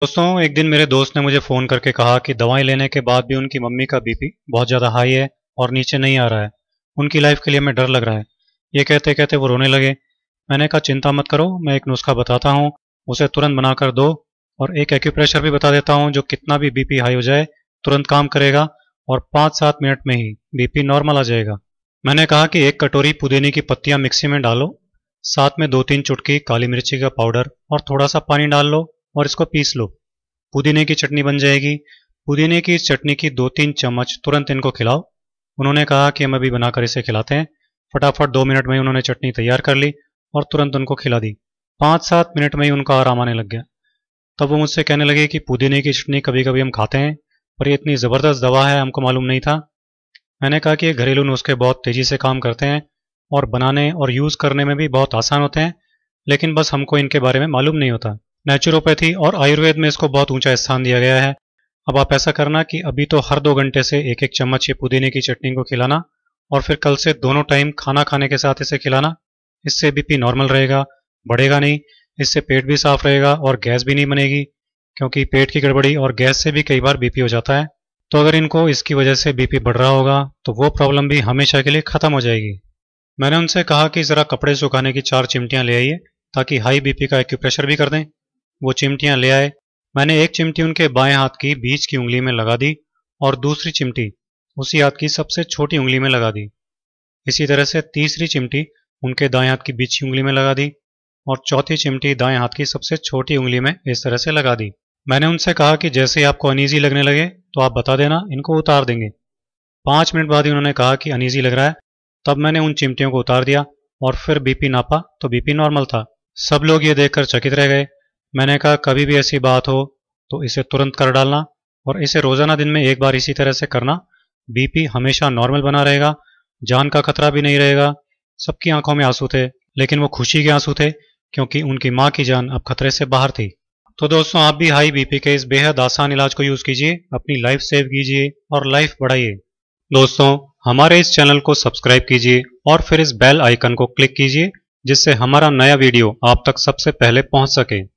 दोस्तों, एक दिन मेरे दोस्त ने मुझे फ़ोन करके कहा कि दवाई लेने के बाद भी उनकी मम्मी का बीपी बहुत ज़्यादा हाई है और नीचे नहीं आ रहा है। उनकी लाइफ के लिए हमें डर लग रहा है। ये कहते कहते वो रोने लगे। मैंने कहा चिंता मत करो, मैं एक नुस्खा बताता हूँ, उसे तुरंत बनाकर दो और एक एक्यूप्रेशर भी बता देता हूँ जो कितना भी बीपी हाई हो जाए तुरंत काम करेगा और 5-7 मिनट में ही बीपी नॉर्मल आ जाएगा। मैंने कहा कि 1 कटोरी पुदीने की पत्तियां मिक्सी में डालो, साथ में 2-3 चुटकी काली मिर्ची का पाउडर और थोड़ा सा पानी डाल लो और इसको पीस लो। पुदीने की चटनी बन जाएगी। पुदीने की चटनी की 2-3 चम्मच तुरंत इनको खिलाओ। उन्होंने कहा कि हम अभी बनाकर इसे खिलाते हैं। फटाफट 2 मिनट में ही उन्होंने चटनी तैयार कर ली और तुरंत उनको खिला दी। 5-7 मिनट में ही उनका आराम आने लग गया। तब वो मुझसे कहने लगे कि पुदीने की चटनी कभी कभी हम खाते हैं, पर ये इतनी ज़बरदस्त दवा है, हमको मालूम नहीं था। मैंने कहा कि ये घरेलू नुस्खे बहुत तेज़ी से काम करते हैं और बनाने और यूज़ करने में भी बहुत आसान होते हैं, लेकिन बस हमको इनके बारे में मालूम नहीं होता। नेचुरोपैथी और आयुर्वेद में इसको बहुत ऊंचा स्थान दिया गया है। अब आप ऐसा करना कि अभी तो हर 2 घंटे से 1-1 चम्मच ये पुदीने की चटनी को खिलाना और फिर कल से दोनों टाइम खाना खाने के साथ इसे खिलाना। इससे बीपी नॉर्मल रहेगा, बढ़ेगा नहीं। इससे पेट भी साफ रहेगा और गैस भी नहीं बनेगी, क्योंकि पेट की गड़बड़ी और गैस से भी कई बार बीपी हो जाता है। तो अगर इनको इसकी वजह से बीपी बढ़ रहा होगा तो वो प्रॉब्लम भी हमेशा के लिए ख़त्म हो जाएगी। मैंने उनसे कहा कि ज़रा कपड़े सुखाने की 4 चिमटियाँ ले आइए ताकि हाई बीपी का एक्यूप्रेशर भी कर दें। वो चिमटियाँ ले आए। मैंने एक चिमटी उनके बाएं हाथ की बीच की उंगली में लगा दी और दूसरी चिमटी उसी हाथ की सबसे छोटी उंगली में लगा दी। इसी तरह से तीसरी चिमटी उनके दाएं हाथ की बीच की उंगली में लगा दी और चौथी चिमटी दाएं हाथ की सबसे छोटी उंगली में इस तरह से लगा दी। मैंने उनसे कहा कि जैसे ही आपको अनईजी लगने लगे तो आप बता देना, इनको उतार देंगे। 5 मिनट बाद ही उन्होंने कहा कि अनईजी लग रहा है। तब मैंने उन चिमटियों को उतार दिया और फिर बीपी नापा तो बीपी नॉर्मल था। सब लोग ये देखकर चकित रह गए। मैंने कहा कभी भी ऐसी बात हो तो इसे तुरंत कर डालना और इसे रोजाना दिन में 1 बार इसी तरह से करना। बीपी हमेशा नॉर्मल बना रहेगा, जान का खतरा भी नहीं रहेगा। सबकी आंखों में आंसू थे, लेकिन वो खुशी के आंसू थे, क्योंकि उनकी माँ की जान अब खतरे से बाहर थी। तो दोस्तों, आप भी हाई बीपी के इस बेहद आसान इलाज को यूज कीजिए, अपनी लाइफ सेव कीजिए और लाइफ बढ़ाइए। दोस्तों, हमारे इस चैनल को सब्सक्राइब कीजिए और फिर इस बेल आइकन को क्लिक कीजिए, जिससे हमारा नया वीडियो आप तक सबसे पहले पहुंच सके।